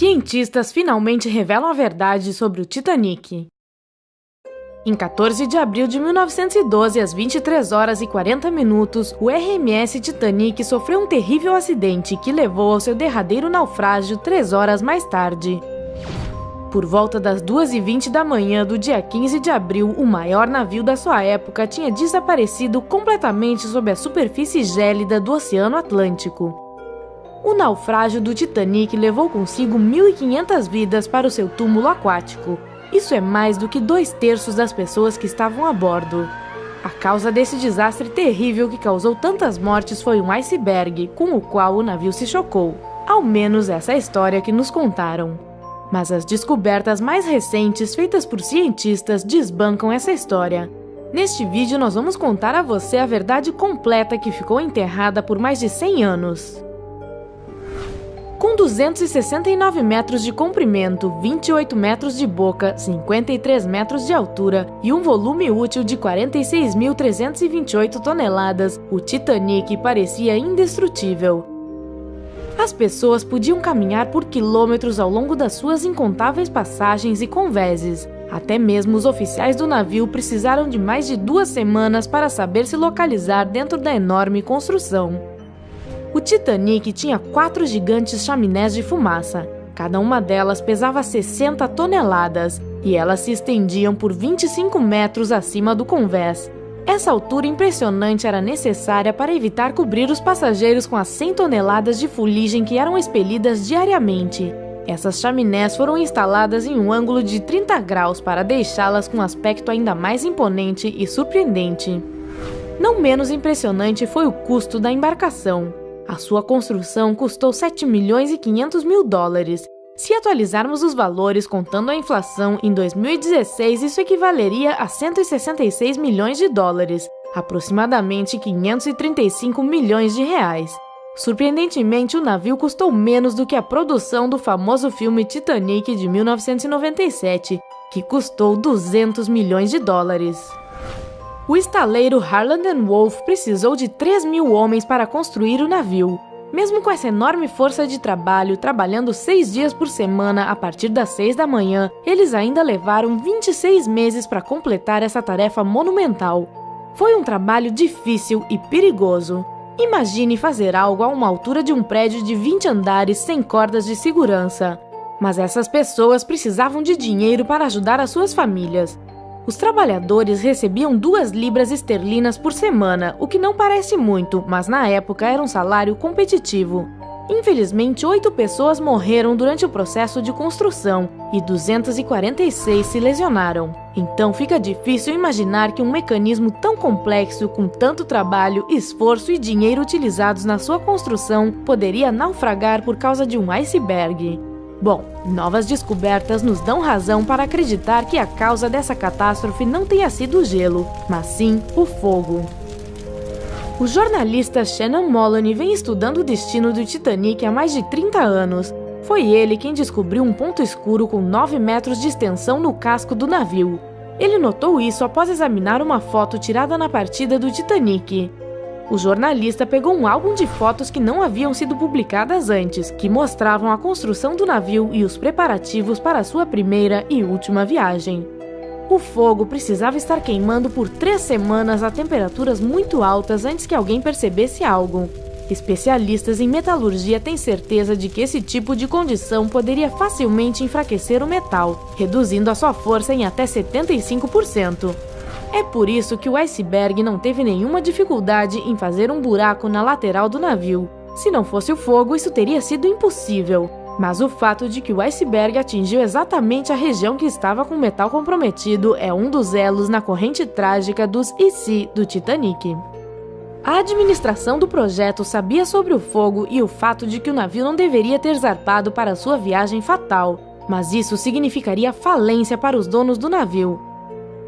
Cientistas finalmente revelam a verdade sobre o Titanic. Em 14 de abril de 1912, às 23 horas e 40 minutos, o RMS Titanic sofreu um terrível acidente que levou ao seu derradeiro naufrágio 3 horas mais tarde. Por volta das 2h20 da manhã do dia 15 de abril, o maior navio da sua época tinha desaparecido completamente sob a superfície gélida do Oceano Atlântico. O naufrágio do Titanic levou consigo 1.500 vidas para o seu túmulo aquático. Isso é mais do que 2/3 das pessoas que estavam a bordo. A causa desse desastre terrível que causou tantas mortes foi um iceberg, com o qual o navio se chocou. Ao menos essa é a história que nos contaram. Mas as descobertas mais recentes feitas por cientistas desbancam essa história. Neste vídeo nós vamos contar a você a verdade completa que ficou enterrada por mais de 100 anos. Com 269 metros de comprimento, 28 metros de boca, 53 metros de altura e um volume útil de 46.328 toneladas, o Titanic parecia indestrutível. As pessoas podiam caminhar por quilômetros ao longo das suas incontáveis passagens e convéses. Até mesmo os oficiais do navio precisaram de mais de 2 semanas para saber se localizar dentro da enorme construção. O Titanic tinha 4 gigantes chaminés de fumaça. Cada uma delas pesava 60 toneladas e elas se estendiam por 25 metros acima do convés. Essa altura impressionante era necessária para evitar cobrir os passageiros com as 100 toneladas de fuligem que eram expelidas diariamente. Essas chaminés foram instaladas em um ângulo de 30 graus para deixá-las com um aspecto ainda mais imponente e surpreendente. Não menos impressionante foi o custo da embarcação. A sua construção custou 7.500.000 dólares. Se atualizarmos os valores contando a inflação, em 2016 isso equivaleria a 166 milhões de dólares, aproximadamente 535 milhões de reais. Surpreendentemente, o navio custou menos do que a produção do famoso filme Titanic de 1997, que custou 200 milhões de dólares. O estaleiro Harland & Wolff precisou de 3.000 homens para construir o navio. Mesmo com essa enorme força de trabalho, trabalhando 6 dias por semana a partir das 6 da manhã, eles ainda levaram 26 meses para completar essa tarefa monumental. Foi um trabalho difícil e perigoso. Imagine fazer algo a uma altura de um prédio de 20 andares sem cordas de segurança. Mas essas pessoas precisavam de dinheiro para ajudar as suas famílias. Os trabalhadores recebiam 2 libras esterlinas por semana, o que não parece muito, mas na época era um salário competitivo. Infelizmente, 8 pessoas morreram durante o processo de construção e 246 se lesionaram. Então fica difícil imaginar que um mecanismo tão complexo, com tanto trabalho, esforço e dinheiro utilizados na sua construção, poderia naufragar por causa de um iceberg. Bom, novas descobertas nos dão razão para acreditar que a causa dessa catástrofe não tenha sido o gelo, mas sim o fogo. O jornalista Shannon Moloney vem estudando o destino do Titanic há mais de 30 anos. Foi ele quem descobriu um ponto escuro com 9 metros de extensão no casco do navio. Ele notou isso após examinar uma foto tirada na partida do Titanic. O jornalista pegou um álbum de fotos que não haviam sido publicadas antes, que mostravam a construção do navio e os preparativos para sua primeira e última viagem. O fogo precisava estar queimando por 3 semanas a temperaturas muito altas antes que alguém percebesse algo. Especialistas em metalurgia têm certeza de que esse tipo de condição poderia facilmente enfraquecer o metal, reduzindo a sua força em até 75%. É por isso que o iceberg não teve nenhuma dificuldade em fazer um buraco na lateral do navio. Se não fosse o fogo, isso teria sido impossível. Mas o fato de que o iceberg atingiu exatamente a região que estava com o metal comprometido é um dos elos na corrente trágica dos IC do Titanic. A administração do projeto sabia sobre o fogo e o fato de que o navio não deveria ter zarpado para sua viagem fatal, mas isso significaria falência para os donos do navio.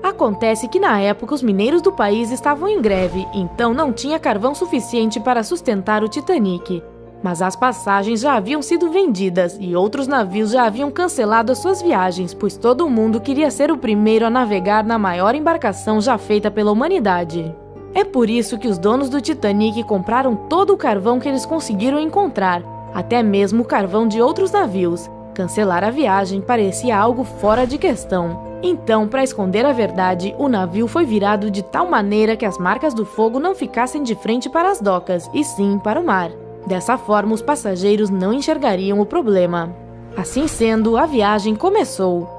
Acontece que na época os mineiros do país estavam em greve, então não tinha carvão suficiente para sustentar o Titanic. Mas as passagens já haviam sido vendidas e outros navios já haviam cancelado as suas viagens, pois todo mundo queria ser o primeiro a navegar na maior embarcação já feita pela humanidade. É por isso que os donos do Titanic compraram todo o carvão que eles conseguiram encontrar, até mesmo o carvão de outros navios. Cancelar a viagem parecia algo fora de questão. Então, para esconder a verdade, o navio foi virado de tal maneira que as marcas do fogo não ficassem de frente para as docas, e sim para o mar. Dessa forma, os passageiros não enxergariam o problema. Assim sendo, a viagem começou.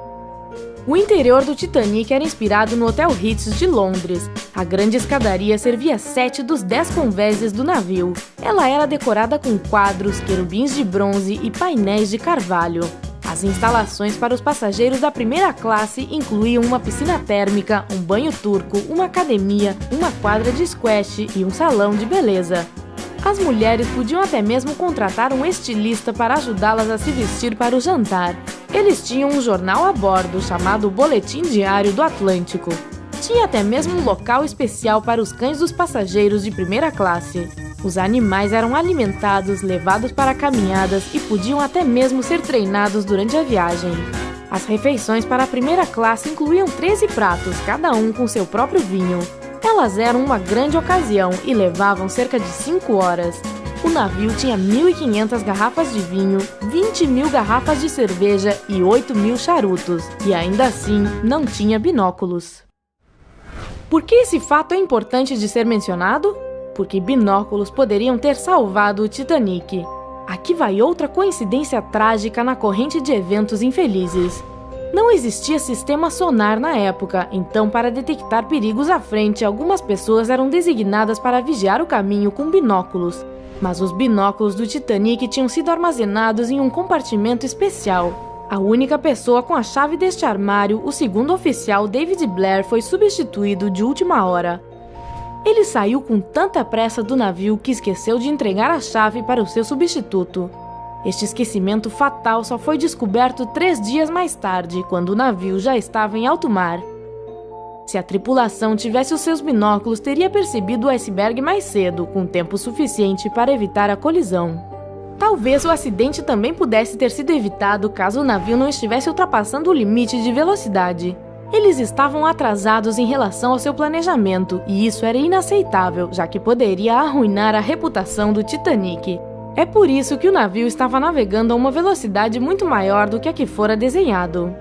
O interior do Titanic era inspirado no Hotel Ritz de Londres. A grande escadaria servia 7 dos 10 convéses do navio. Ela era decorada com quadros, querubins de bronze e painéis de carvalho. As instalações para os passageiros da primeira classe incluíam uma piscina térmica, um banho turco, uma academia, uma quadra de squash e um salão de beleza. As mulheres podiam até mesmo contratar um estilista para ajudá-las a se vestir para o jantar. Eles tinham um jornal a bordo chamado Boletim Diário do Atlântico. Tinha até mesmo um local especial para os cães dos passageiros de primeira classe. Os animais eram alimentados, levados para caminhadas e podiam até mesmo ser treinados durante a viagem. As refeições para a primeira classe incluíam 13 pratos, cada um com seu próprio vinho. Elas eram uma grande ocasião e levavam cerca de 5 horas. O navio tinha 1.500 garrafas de vinho, 20.000 garrafas de cerveja e 8.000 charutos, e ainda assim não tinha binóculos. Por que esse fato é importante de ser mencionado? Porque binóculos poderiam ter salvado o Titanic. Aqui vai outra coincidência trágica na corrente de eventos infelizes. Não existia sistema sonar na época, então para detectar perigos à frente, algumas pessoas eram designadas para vigiar o caminho com binóculos. Mas os binóculos do Titanic tinham sido armazenados em um compartimento especial. A única pessoa com a chave deste armário, o segundo oficial David Blair, foi substituído de última hora. Ele saiu com tanta pressa do navio que esqueceu de entregar a chave para o seu substituto. Este esquecimento fatal só foi descoberto 3 dias mais tarde, quando o navio já estava em alto mar. Se a tripulação tivesse os seus binóculos, teria percebido o iceberg mais cedo, com tempo suficiente para evitar a colisão. Talvez o acidente também pudesse ter sido evitado caso o navio não estivesse ultrapassando o limite de velocidade. Eles estavam atrasados em relação ao seu planejamento, e isso era inaceitável, já que poderia arruinar a reputação do Titanic. É por isso que o navio estava navegando a uma velocidade muito maior do que a que fora desenhado.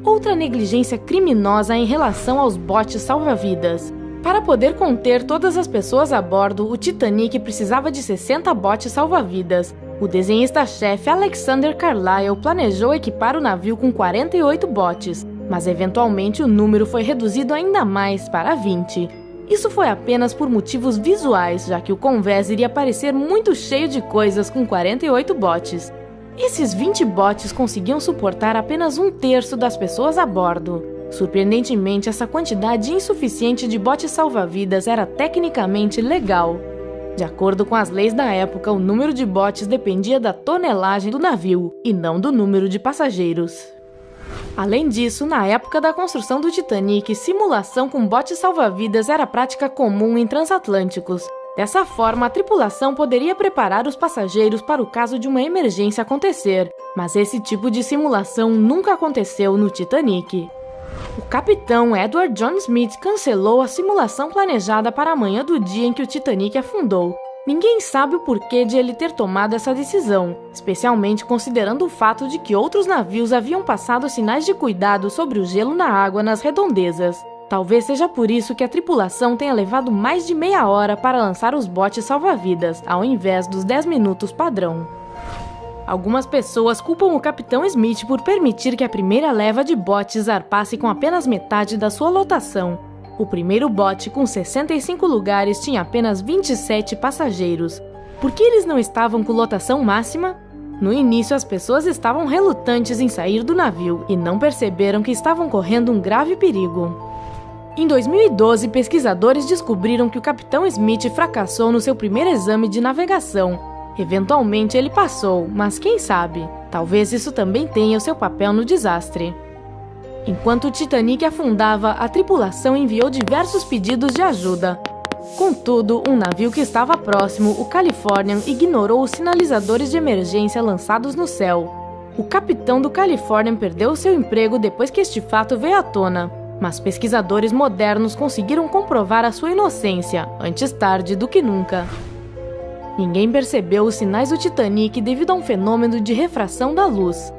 Outra negligência criminosa em relação aos botes salva-vidas. Para poder conter todas as pessoas a bordo, o Titanic precisava de 60 botes salva-vidas. O desenhista-chefe Alexander Carlyle planejou equipar o navio com 48 botes, mas eventualmente o número foi reduzido ainda mais para 20. Isso foi apenas por motivos visuais, já que o convés iria parecer muito cheio de coisas com 48 botes. Esses 20 botes conseguiam suportar apenas 1/3 das pessoas a bordo. Surpreendentemente, essa quantidade insuficiente de botes salva-vidas era tecnicamente legal. De acordo com as leis da época, o número de botes dependia da tonelagem do navio, e não do número de passageiros. Além disso, na época da construção do Titanic, simulação com botes salva-vidas era prática comum em transatlânticos. Dessa forma, a tripulação poderia preparar os passageiros para o caso de uma emergência acontecer, mas esse tipo de simulação nunca aconteceu no Titanic. O capitão Edward John Smith cancelou a simulação planejada para a manhã do dia em que o Titanic afundou. Ninguém sabe o porquê de ele ter tomado essa decisão, especialmente considerando o fato de que outros navios haviam passado sinais de cuidado sobre o gelo na água nas redondezas. Talvez seja por isso que a tripulação tenha levado mais de meia hora para lançar os botes salva-vidas, ao invés dos 10 minutos padrão. Algumas pessoas culpam o capitão Smith por permitir que a primeira leva de botes zarpasse com apenas metade da sua lotação. O primeiro bote, com 65 lugares, tinha apenas 27 passageiros. Por que eles não estavam com lotação máxima? No início, as pessoas estavam relutantes em sair do navio e não perceberam que estavam correndo um grave perigo. Em 2012, pesquisadores descobriram que o capitão Smith fracassou no seu primeiro exame de navegação. Eventualmente ele passou, mas quem sabe? Talvez isso também tenha o seu papel no desastre. Enquanto o Titanic afundava, a tripulação enviou diversos pedidos de ajuda. Contudo, um navio que estava próximo, o Californian, ignorou os sinalizadores de emergência lançados no céu. O capitão do Californian perdeu seu emprego depois que este fato veio à tona, mas pesquisadores modernos conseguiram comprovar a sua inocência, antes tarde do que nunca. Ninguém percebeu os sinais do Titanic devido a um fenômeno de refração da luz.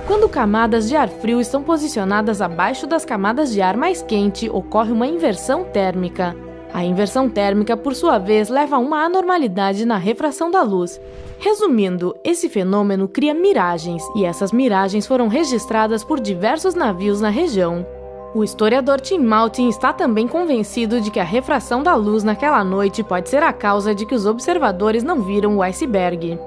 Quando camadas de ar frio estão posicionadas abaixo das camadas de ar mais quente, ocorre uma inversão térmica. A inversão térmica, por sua vez, leva a uma anormalidade na refração da luz. Resumindo, esse fenômeno cria miragens, e essas miragens foram registradas por diversos navios na região. O historiador Tim Maltin está também convencido de que a refração da luz naquela noite pode ser a causa de que os observadores não viram o iceberg.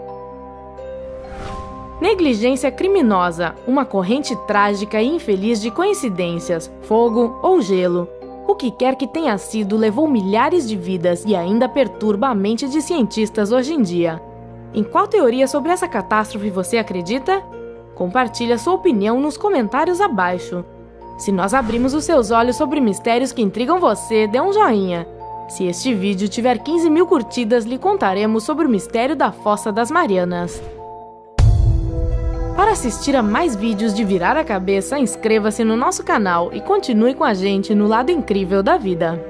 Negligência criminosa, uma corrente trágica e infeliz de coincidências, fogo ou gelo. O que quer que tenha sido levou milhares de vidas e ainda perturba a mente de cientistas hoje em dia. Em qual teoria sobre essa catástrofe você acredita? Compartilhe a sua opinião nos comentários abaixo. Se nós abrimos os seus olhos sobre mistérios que intrigam você, dê um joinha. Se este vídeo tiver 15.000 curtidas, lhe contaremos sobre o mistério da Fossa das Marianas. Para assistir a mais vídeos de virar a cabeça, inscreva-se no nosso canal e continue com a gente no lado incrível da vida.